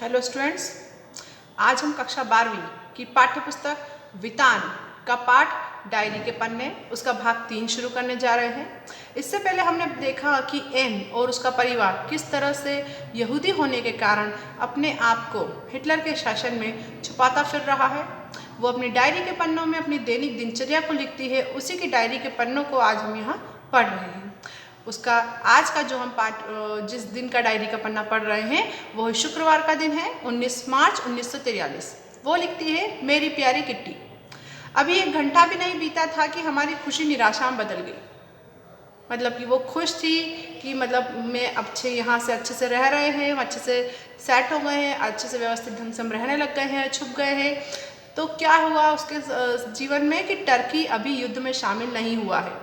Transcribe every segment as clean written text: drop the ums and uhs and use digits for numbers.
Hello students, आज हम कक्षा 12वीं की पाठ्य पुस्तक वितान का पाठ डायरी के पन्ने उसका भाग 3 शुरू करने जा रहे हैं। इससे पहले हमने देखा कि एन और उसका परिवार किस तरह से यहूदी होने के कारण अपने आप को हिटलर के शासन में छुपाता फिर रहा है। वो अपनी डायरी के पन्नों में अपनी दैनिक दिनचर्या को लिखती है। उसी की डायरी के पन्नों को आज हम यहाँ पढ़ रहे हैं। उसका आज का जो हम जिस दिन का डायरी का पन्ना पढ़ रहे हैं वो शुक्रवार का दिन है, 19 मार्च 1943। वो लिखती है, मेरी प्यारी किट्टी, अभी 1 घंटा भी नहीं बीता था कि हमारी खुशी निराशा में बदल गई। मतलब कि वो खुश थी कि मैं यहाँ से अच्छे से रह रहे हैं, हम अच्छे से सेट हो गए हैं, अच्छे से व्यवस्थित ढंग से हम रहने लग गए हैं, छुप गए हैं। तो क्या हुआ उसके जीवन में कि टर्की अभी युद्ध में शामिल नहीं हुआ है।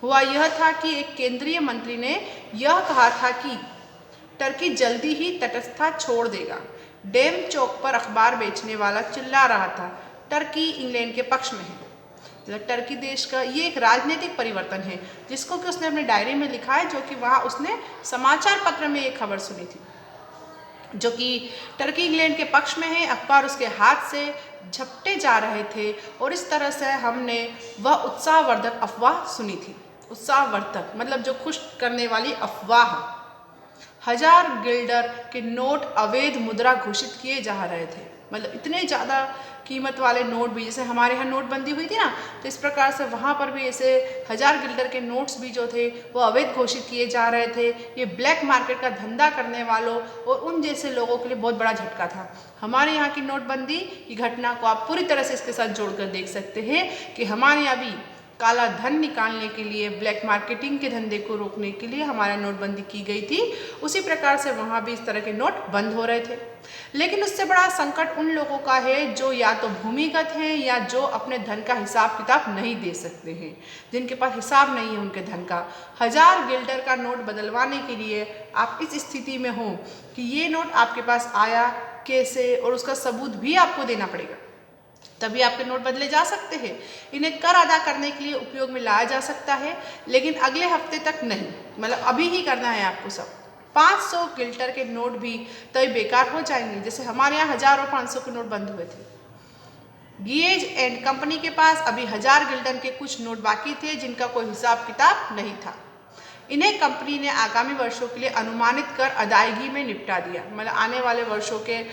हुआ यह था कि एक केंद्रीय मंत्री ने यह कहा था कि टर्की जल्दी ही तटस्थता छोड़ देगा। डैम चौक पर अखबार बेचने वाला चिल्ला रहा था, टर्की इंग्लैंड के पक्ष में है। टर्की देश का ये एक राजनीतिक परिवर्तन है जिसको कि उसने अपने डायरी में लिखा है, जो कि वहाँ उसने समाचार पत्र में एक खबर सुनी थी जो कि टर्की इंग्लैंड के पक्ष में है। अखबार उसके हाथ से झपटे जा रहे थे और इस तरह से हमने वह उत्साहवर्धक अफवाह सुनी थी। उत्साहवर्धक मतलब जो खुश करने वाली अफवाह। 1000 गिल्डर के नोट अवैध मुद्रा घोषित किए जा रहे थे। मतलब इतने ज़्यादा कीमत वाले नोट भी, जैसे हमारे यहाँ नोटबंदी हुई थी ना, तो इस प्रकार से वहाँ पर भी ऐसे 1000 गिल्डर के नोट्स भी जो थे वो अवैध घोषित किए जा रहे थे। ये ब्लैक मार्केट का धंधा करने वालों और उन जैसे लोगों के लिए बहुत बड़ा झटका था। हमारे यहाँ की नोटबंदी की घटना को आप पूरी तरह से इसके साथ जोड़कर देख सकते हैं कि हमारे यहाँ भी काला धन निकालने के लिए, ब्लैक मार्केटिंग के धंधे को रोकने के लिए हमारा नोटबंदी की गई थी। उसी प्रकार से वहाँ भी इस तरह के नोट बंद हो रहे थे। लेकिन उससे बड़ा संकट उन लोगों का है जो या तो भूमिगत हैं या जो अपने धन का हिसाब किताब नहीं दे सकते हैं, जिनके पास हिसाब नहीं है उनके धन का। 1000 गिल्डर का नोट बदलवाने के लिए आप इस स्थिति में हो कि ये नोट आपके पास आया कैसे और उसका सबूत भी आपको देना पड़ेगा, तभी आपके नोट बदले जा सकते हैं। इन्हें कर अदा करने के लिए उपयोग में लाया जा सकता है, लेकिन अगले हफ्ते तक नहीं, मतलब अभी ही करना है आपको सब। 500 गिल्डर के नोट भी तभी बेकार हो जाएंगे, जैसे हमारे यहाँ 1000 और 500 के नोट बंद हुए थे। गिएज एंड कंपनी के पास अभी 1000 गिल्डर के कुछ नोट बाकी थे जिनका कोई हिसाब किताब नहीं था। इन्हें कंपनी ने आगामी वर्षों के लिए अनुमानित कर अदायगी में निपटा दिया। मतलब आने वाले वर्षों के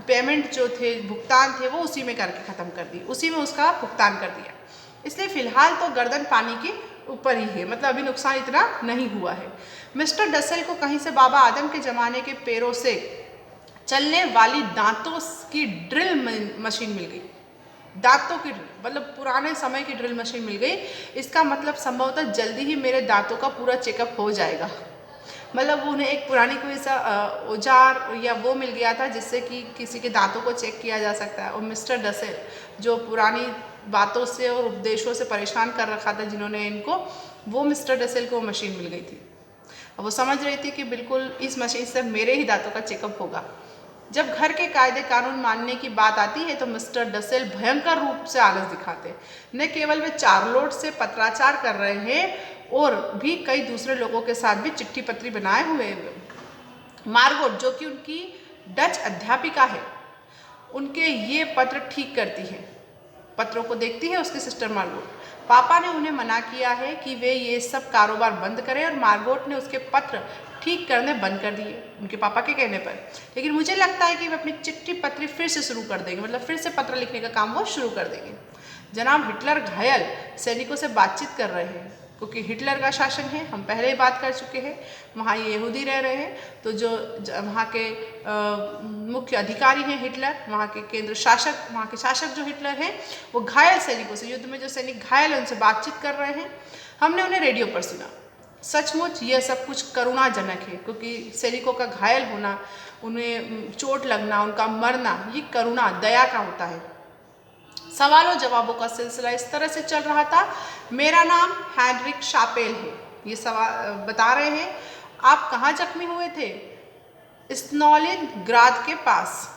पेमेंट जो थे, भुगतान थे, वो उसी में करके ख़त्म कर दी, उसी में उसका भुगतान कर दिया। इसलिए फ़िलहाल तो गर्दन पानी के ऊपर ही है, मतलब अभी नुकसान इतना नहीं हुआ है। मिस्टर डसेल को कहीं से बाबा आदम के ज़माने के पैरों से चलने वाली दांतों की ड्रिल मशीन मिल गई। दांतों की मतलब पुराने समय की ड्रिल मशीन मिल गई। इसका मतलब संभवतः जल्दी ही मेरे दांतों का पूरा चेकअप हो जाएगा। मतलब उन्हें एक पुरानी कोई सा औजार या वो मिल गया था जिससे कि किसी के दांतों को चेक किया जा सकता है। और मिस्टर डसेल जो पुरानी बातों से और उपदेशों से परेशान कर रखा था जिन्होंने इनको, वो मिस्टर डसेल को मशीन मिल गई थी। अब वो समझ रही थी कि बिल्कुल इस मशीन से मेरे ही दांतों का चेकअप होगा। जब घर के कायदे कानून मानने की बात आती है तो मिस्टर डसेल भयंकर रूप से आलस दिखाते। न केवल वे चार्लोट से पत्राचार कर रहे हैं और भी कई दूसरे लोगों के साथ भी चिट्ठी पत्री बनाए हुए हैं। मार्गोट जो कि उनकी डच अध्यापिका है, उनके ये पत्र ठीक करती है, पत्रों को देखती है उसकी सिस्टर मार्गोट। पापा ने उन्हें मना किया है कि वे ये सब कारोबार बंद करें और मार्गोट ने उसके पत्र ठीक करने बंद कर दिए उनके पापा के कहने पर। लेकिन मुझे लगता है कि वे अपनी चिट्ठी पत्री फिर से शुरू कर देंगे, मतलब फिर से पत्र लिखने का काम वो शुरू कर देंगे। जनाब हिटलर घायल सैनिकों से बातचीत कर रहे हैं क्योंकि हिटलर का शासन है, हम पहले ही बात कर चुके हैं। वहाँ ये यहूदी रह रहे हैं, तो जो वहाँ के मुख्य अधिकारी हैं हिटलर, वहाँ के केंद्र शासक, वहाँ के शासक जो हिटलर हैं, वो घायल सैनिकों से, युद्ध में जो सैनिक घायल हैं उनसे बातचीत कर रहे हैं। हमने उन्हें रेडियो पर सुना। सचमुच यह सब कुछ करुणाजनक है क्योंकि सैनिकों का घायल होना, उन्हें चोट लगना, उनका मरना, ये करुणा दया का होता है। सवालों जवाबों का सिलसिला इस तरह से चल रहा था। मेरा नाम हेनरिक शापेल है, ये सवाल बता रहे हैं। आप कहाँ जख्मी हुए थे? स्टालिनग्राद के पास।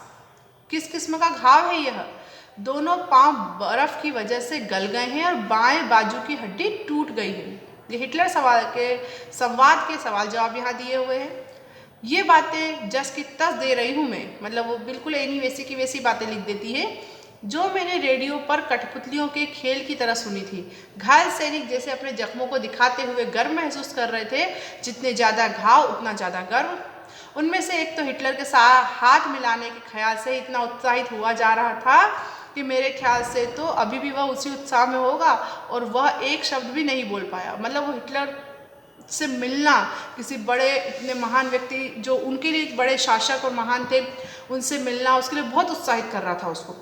किस किस्म का घाव है यह? दोनों पांव बर्फ की वजह से गल गए हैं और बाएं बाजू की हड्डी टूट गई है। ये हिटलर संवाद के सवाल जवाब यहाँ दिए हुए हैं। ये बातें जस की तस दे रही हूँ मैं, मतलब वो बिल्कुल एनी वैसी की वैसी बातें लिख देती है जो मैंने रेडियो पर कठपुतलियों के खेल की तरह सुनी थी। घायल सैनिक जैसे अपने जख्मों को दिखाते हुए गर्व महसूस कर रहे थे, जितने ज़्यादा घाव उतना ज़्यादा गर्व। उनमें से एक तो हिटलर के साथ हाथ मिलाने के ख्याल से इतना उत्साहित हुआ जा रहा था कि मेरे ख्याल से तो अभी भी वह उसी उत्साह में होगा, और वह एक शब्द भी नहीं बोल पाया। मतलब वो हिटलर से मिलना, किसी बड़े इतने महान व्यक्ति जो उनके लिए एक बड़े शासक और महान थे, उनसे मिलना उसके लिए बहुत उत्साहित कर रहा था उसको।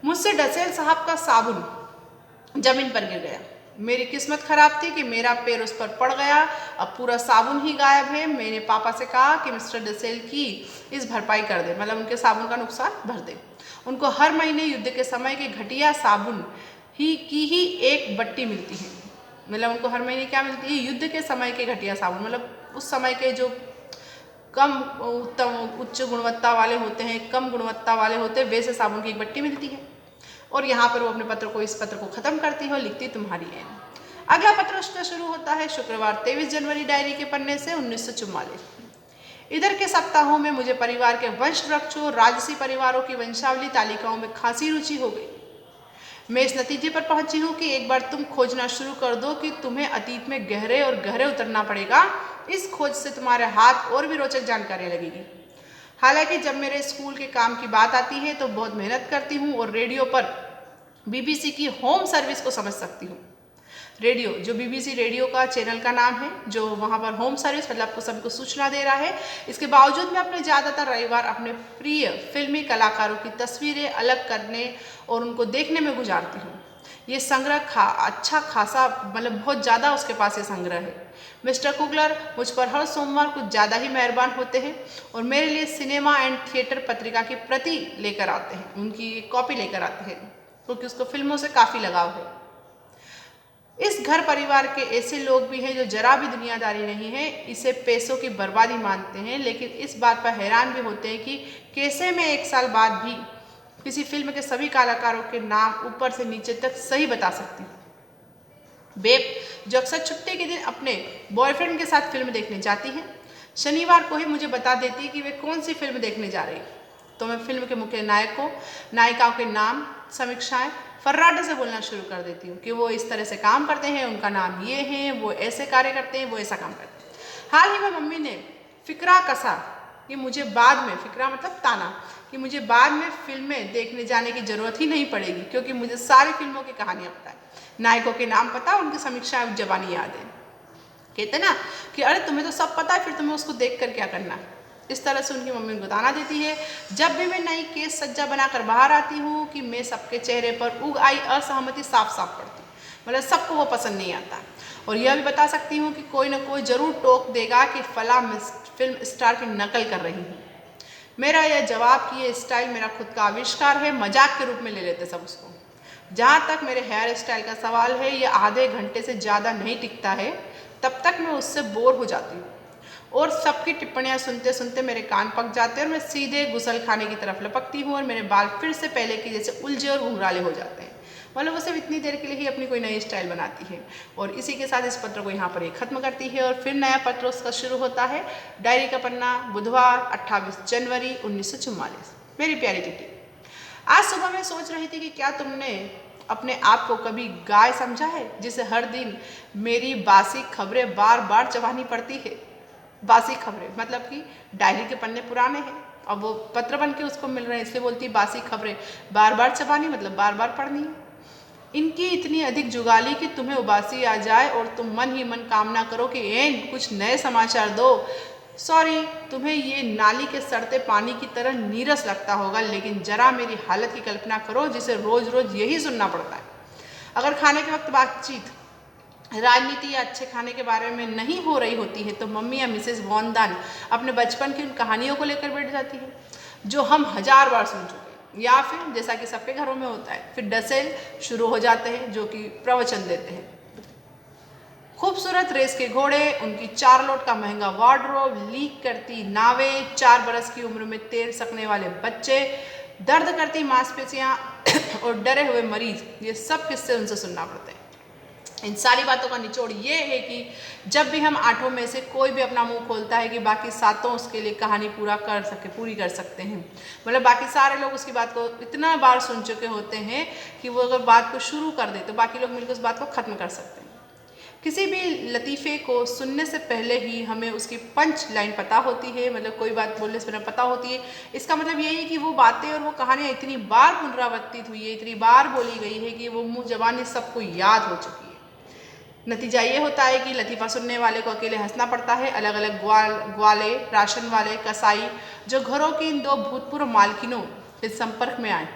मुझसे डसेल साहब का साबुन जमीन पर गिर गया। मेरी किस्मत खराब थी कि मेरा पैर उस पर पड़ गया। अब पूरा साबुन ही गायब है। मैंने पापा से कहा कि मिस्टर डसेल की इस भरपाई कर दे, मतलब उनके साबुन का नुकसान भर दे। उनको हर महीने युद्ध के समय के घटिया साबुन ही एक बट्टी मिलती है। मतलब उनको हर महीने क्या मिलती है? युद्ध के समय के घटिया साबुन, मतलब उस समय के जो कम उत्तम उच्च गुणवत्ता वाले होते हैं, कम गुणवत्ता वाले होते हैं, वैसे साबुन की एक बट्टी मिलती है। और यहाँ पर वो अपने पत्र को, इस पत्र को ख़त्म करती है और लिखती तुम्हारी एन। अगला पत्र उसका शुरू होता है शुक्रवार 23 जनवरी डायरी के पन्ने से 1944। इधर के सप्ताहों में मुझे परिवार के वंश वृक्षों, राजसी परिवारों की वंशावली तालिकाओं में खासी रुचि हो गई। मैं इस नतीजे पर पहुंची हूँ कि एक बार तुम खोजना शुरू कर दो कि तुम्हें अतीत में गहरे और गहरे उतरना पड़ेगा। इस खोज से तुम्हारे हाथ और भी रोचक जानकारियाँ लगेगी। हालांकि जब मेरे स्कूल के काम की बात आती है तो बहुत मेहनत करती हूँ और रेडियो पर बीबीसी की होम सर्विस को समझ सकती हूँ। रेडियो, जो बीबीसी रेडियो का चैनल का नाम है, जो वहाँ पर होम सर्विस मतलब आपको सभी को सूचना दे रहा है। इसके बावजूद मैं अपने ज़्यादातर रविवार अपने प्रिय फिल्मी कलाकारों की तस्वीरें अलग करने और उनको देखने में गुजारती हूँ। ये संग्रह अच्छा खासा, मतलब बहुत ज़्यादा उसके पास ये संग्रह है। मिस्टर कुगलर मुझ पर हर सोमवार कुछ ज़्यादा ही मेहरबान होते हैं और मेरे लिए सिनेमा एंड थिएटर पत्रिका की प्रति लेकर आते हैं, उनकी कॉपी लेकर आते हैं, क्योंकि उसको फिल्मों से काफ़ी लगाव है। इस घर परिवार के ऐसे लोग भी हैं जो जरा भी दुनियादारी नहीं है, इसे पैसों की बर्बादी मानते हैं, लेकिन इस बात पर हैरान भी होते हैं कि कैसे मैं 1 साल बाद भी किसी फिल्म के सभी कलाकारों के नाम ऊपर से नीचे तक सही बता सकती हूँ। बेब, जो अक्सर छुट्टी के दिन अपने बॉयफ्रेंड के साथ फिल्म देखने जाती हैं, शनिवार को ही मुझे बता देती है कि वे कौन सी फिल्म देखने जा रही है। तो मैं फिल्म के मुख्य नायकों, नायिकाओं के नाम, समीक्षाएं फर्राटे से बोलना शुरू कर देती हूँ कि वो इस तरह से काम करते हैं, उनका नाम ये है, वो ऐसे कार्य करते हैं, वो ऐसा काम करते हैं। हाल ही में मम्मी ने फिक्रा कसा कि मुझे बाद में, फिक्रा मतलब ताना, कि मुझे बाद में फिल्में देखने जाने की ज़रूरत ही नहीं पड़ेगी, क्योंकि मुझे सारी फिल्मों की कहानियाँ पता है, नायकों के नाम पता, उनकी समीक्षाएं जबानी याद है। कहते ना कि अरे तुम्हें तो सब पता है, फिर तुम्हें उसको देख कर क्या करना है। इस तरह से उनकी मम्मी उनको ताना देती है। जब भी मैं नई केस सज्जा बनाकर बाहर आती हूँ कि मैं सबके चेहरे पर उग आई असहमति साफ साफ पड़ती हूँ, मतलब सबको वो पसंद नहीं आता। और यह भी बता सकती हूँ कि कोई ना कोई ज़रूर टोक देगा कि फला फिल्म स्टार की नकल कर रही हूँ। मेरा यह जवाब कि ये स्टाइल मेरा खुद का आविष्कार है, मजाक के रूप में ले लेते सब उसको। जहाँ तक मेरे हेयर स्टाइल का सवाल है, ये आधे घंटे से ज़्यादा नहीं टिकता है, तब तक मैं उससे बोर हो जाती हूँ और सबकी टिप्पणियाँ सुनते सुनते मेरे कान पक जाते हैं और मैं सीधे गुसल खाने की तरफ लपकती हूँ और मेरे बाल फिर से पहले की जैसे उलझे और घुंघराले हो जाते हैं। मतलब वो सिर्फ इतनी देर के लिए ही अपनी कोई नई स्टाइल बनाती है। और इसी के साथ इस पत्र को यहाँ पर ये खत्म करती है और फिर नया पत्र उसका शुरू होता है। डायरी का पन्ना, बुधवार 28 जनवरी 1944। मेरी प्यारी चिट्ठी, आज सुबह मैं सोच रही थी कि क्या तुमने अपने आप को कभी गाय समझा है जिसे हर दिन मेरी बासी खबरें बार बार चबानी पड़ती है। बासी खबरें मतलब कि डायरी के पन्ने पुराने हैं, अब वो पत्र बन के उसको मिल रहे हैं, इसलिए बोलती है बासी खबरें बार बार चबानी, मतलब बार बार पढ़नी। इनकी इतनी अधिक जुगाली कि तुम्हें उबासी आ जाए और तुम मन ही मन कामना करो कि एन कुछ नए समाचार दो। सॉरी, तुम्हें ये नाली के सड़ते पानी की तरह नीरस लगता होगा, लेकिन जरा मेरी हालत की कल्पना करो जिसे रोज रोज यही सुनना पड़ता है। अगर खाने के वक्त बातचीत राजनीति या अच्छे खाने के बारे में नहीं हो रही होती है तो मम्मी या मिसेस वॉन दान अपने बचपन की उन कहानियों को लेकर बैठ जाती है जो हम 1000 बार सुन चुके हैं, या फिर जैसा कि सबके घरों में होता है, फिर डसेल शुरू हो जाते हैं जो कि प्रवचन देते हैं। खूबसूरत रेस के घोड़े, उनकी 4 लोट का महंगा वार्डरोब, लीक करती नावें, 4 बरस की उम्र में तैर सकने वाले बच्चे, दर्द करती मांसपेशियां और डरे हुए मरीज, ये सब किस्से उनसे सुनना पड़ते हैं। इन सारी बातों का निचोड़ ये है कि जब भी हम 8 में से कोई भी अपना मुंह खोलता है कि बाकी 7 उसके लिए कहानी पूरी कर सकते हैं, मतलब बाकी सारे लोग उसकी बात को इतना बार सुन चुके होते हैं कि वो अगर बात को शुरू कर दे तो बाकी लोग मिलकर उस बात को ख़त्म कर सकते हैं। किसी भी लतीफ़े को सुनने से पहले ही हमें उसकी पंच लाइन पता होती है, मतलब कोई बात बोलने से पहले पता होती है। इसका मतलब यही है कि वो बातें और वो कहानियाँ इतनी बार पुनरावर्तित हुई है, इतनी बार बोली गई है कि वो मुँह ज़बानी सबको याद हो चुकी है। नतीजा ये होता है कि लतीफ़ा सुनने वाले को अकेले हंसना पड़ता है। अलग अलग ग्वाले, राशन वाले, कसाई जो घरों की इन 2 भूतपूर्व मालकिनों के संपर्क में आए,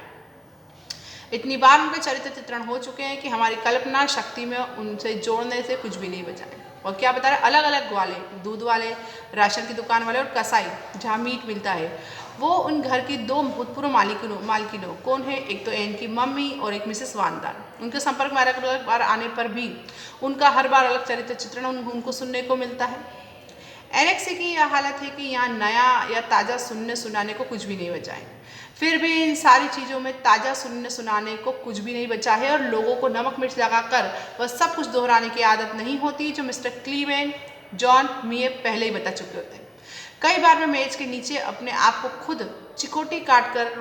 इतनी बार उनके चरित्र चित्रण हो चुके हैं कि हमारी कल्पना शक्ति में उनसे जोड़ने से कुछ भी नहीं बचा है। और क्या बता रहे, अलग अलग ग्वाले, दूध वाले, राशन की दुकान वाले और कसाई जहाँ मीट मिलता है, वो उन घर की 2 भूतपूर्व मालकिनों कौन है, एक तो एन की मम्मी और एक मिसेस वानदार। उनके संपर्क में अलग अलग बार आने पर भी उनका हर बार अलग चरित्र चित्रण उनको सुनने को मिलता है। एनेक्सी की यह हालत है कि यहाँ नया या ताज़ा सुनने सुनाने को कुछ भी नहीं बचा है। फिर भी इन सारी चीज़ों में ताज़ा सुनने सुनाने को कुछ भी नहीं बचा है और लोगों को नमक मिर्च लगाकर वह सब कुछ दोहराने की आदत नहीं होती जो मिस्टर क्लीवेन, जॉन मिए पहले ही बता चुके होते हैं। कई बार मैं मेज के नीचे अपने आप को खुद चिकोटी काट कर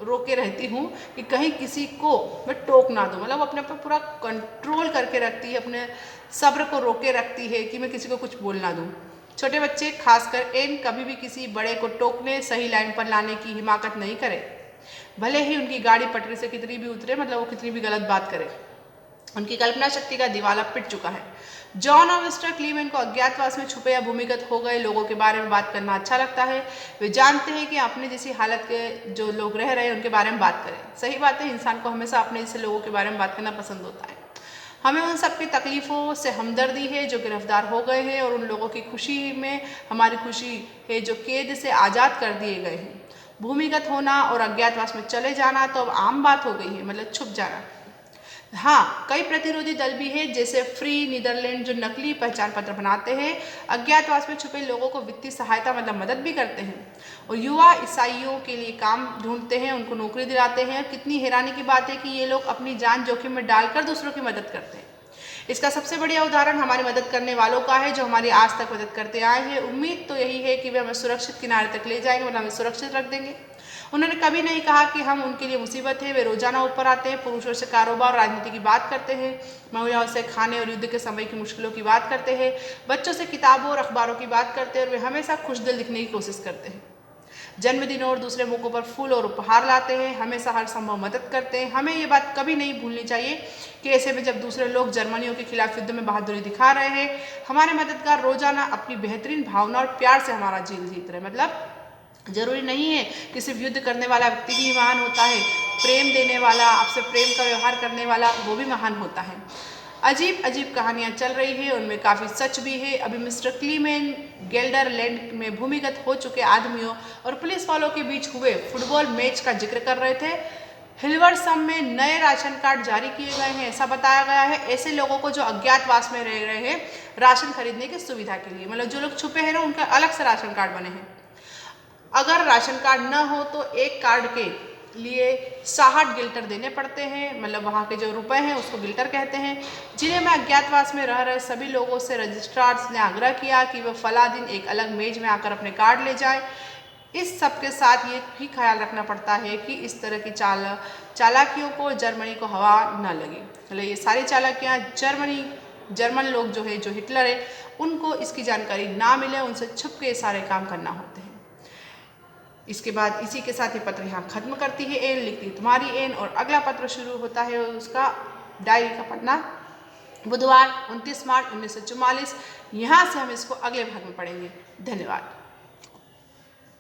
रोके रहती हूँ कि कहीं किसी को मैं टोक ना दूँ, मतलब अपने पर पूरा कंट्रोल करके रखती है, अपने सब्र को रोके रखती है कि मैं किसी को कुछ बोल ना दूँ। छोटे बच्चे खासकर एन कभी भी किसी बड़े को टोकने, सही लाइन पर लाने की हिमाकत नहीं करे, भले ही उनकी गाड़ी पटरी से कितनी भी उतरे, मतलब वो कितनी भी गलत बात करे। उनकी कल्पना शक्ति का दिवाला पिट चुका है। जॉन और मिस्टर क्लीवेन को अज्ञातवास में छुपे या भूमिगत हो गए लोगों के बारे में बात करना अच्छा लगता है। वे जानते हैं कि अपने जैसी हालत के जो लोग रह रहे हैं उनके बारे में बात करें। सही बात है, इंसान को हमेशा अपने जैसे लोगों के बारे में बात करना पसंद होता है। हमें उन सबकी तकलीफ़ों से हमदर्दी है जो गिरफ्तार हो गए हैं और उन लोगों की खुशी में हमारी खुशी है जो कैद से आज़ाद कर दिए गए हैं। भूमिगत होना और अज्ञातवास में चले जाना तो अब आम बात हो गई है, मतलब छुप जाना। हाँ, कई प्रतिरोधी दल भी हैं जैसे फ्री नीदरलैंड जो नकली पहचान पत्र बनाते हैं, अज्ञातवास में छुपे लोगों को वित्तीय सहायता मतलब मदद भी करते हैं और युवा ईसाइयों के लिए काम ढूंढते हैं, उनको नौकरी दिलाते हैं। कितनी हैरानी की बात है कि ये लोग अपनी जान जोखिम में डालकर दूसरों की मदद करते हैं। इसका सबसे बढ़िया उदाहरण हमारी मदद करने वालों का है जो हमारी आज तक मदद करते आए हैं। उम्मीद तो यही है कि वे हमें सुरक्षित किनारे तक ले जाएंगे, मतलब हमें सुरक्षित रख देंगे। उन्होंने कभी नहीं कहा कि हम उनके लिए मुसीबत है। वे रोजाना ऊपर आते हैं, पुरुषों से कारोबार राजनीति की बात करते हैं, महिलाओं से खाने और युद्ध के समय की मुश्किलों की बात करते हैं, बच्चों से किताबों और अखबारों की बात करते हैं और वे हमेशा खुशदिल दिखने की कोशिश करते हैं। जन्मदिनों और दूसरे मौक़ों पर फूल और उपहार लाते हैं, हमेशा हर संभव मदद करते हैं। हमें ये बात कभी नहीं भूलनी चाहिए कि ऐसे में जब दूसरे लोग जर्मनियों के खिलाफ युद्ध में बहादुरी दिखा रहे हैं, हमारे मददगार रोजाना अपनी बेहतरीन भावना और प्यार से हमारा जील जीत रहे। मतलब जरूरी नहीं है कि सिर्फ युद्ध करने वाला व्यक्ति ही महान होता है, प्रेम देने वाला, आपसे प्रेम का व्यवहार करने वाला वो भी महान होता है। अजीब अजीब कहानियाँ चल रही है, उनमें काफ़ी सच भी है। अभी मिस्टर क्लीवेन गेल्डरलैंड में भूमिगत हो चुके आदमियों और पुलिस वालों के बीच हुए फुटबॉल मैच का जिक्र कर रहे थे। हिल्वर्सम में नए राशन कार्ड जारी किए गए हैं, ऐसा बताया गया है, ऐसे लोगों को जो अज्ञातवास में रह रहे हैं राशन खरीदने की सुविधा के लिए, मतलब जो लोग छुपे हैं ना उनका अलग से राशन कार्ड बने हैं। अगर राशन कार्ड न हो तो एक कार्ड के लिए 60 गिल्टर देने पड़ते हैं, मतलब वहाँ के जो रुपए हैं उसको गिल्टर कहते हैं। जिले में अज्ञातवास में रह रहे सभी लोगों से रजिस्ट्रार्स ने आग्रह किया कि वह फला दिन एक अलग मेज में आकर अपने कार्ड ले जाएं। इस सब के साथ ये भी ख्याल रखना पड़ता है कि इस तरह की चालाकियों को जर्मनी को हवा न लगे, मतलब ये सारी चालाकियाँ जर्मन लोग जो है, जो हिटलर है, उनको इसकी जानकारी ना मिले, उनसे छुप के सारे काम करना होते हैं। इसके बाद इसी के साथ ये पत्र यहाँ खत्म करती है एन, लिखती है तुम्हारी एन, और अगला पत्र शुरू होता है उसका डायरी का पन्ना बुधवार 29 मार्च 1944। यहाँ से हम इसको अगले भाग में पढ़ेंगे। धन्यवाद।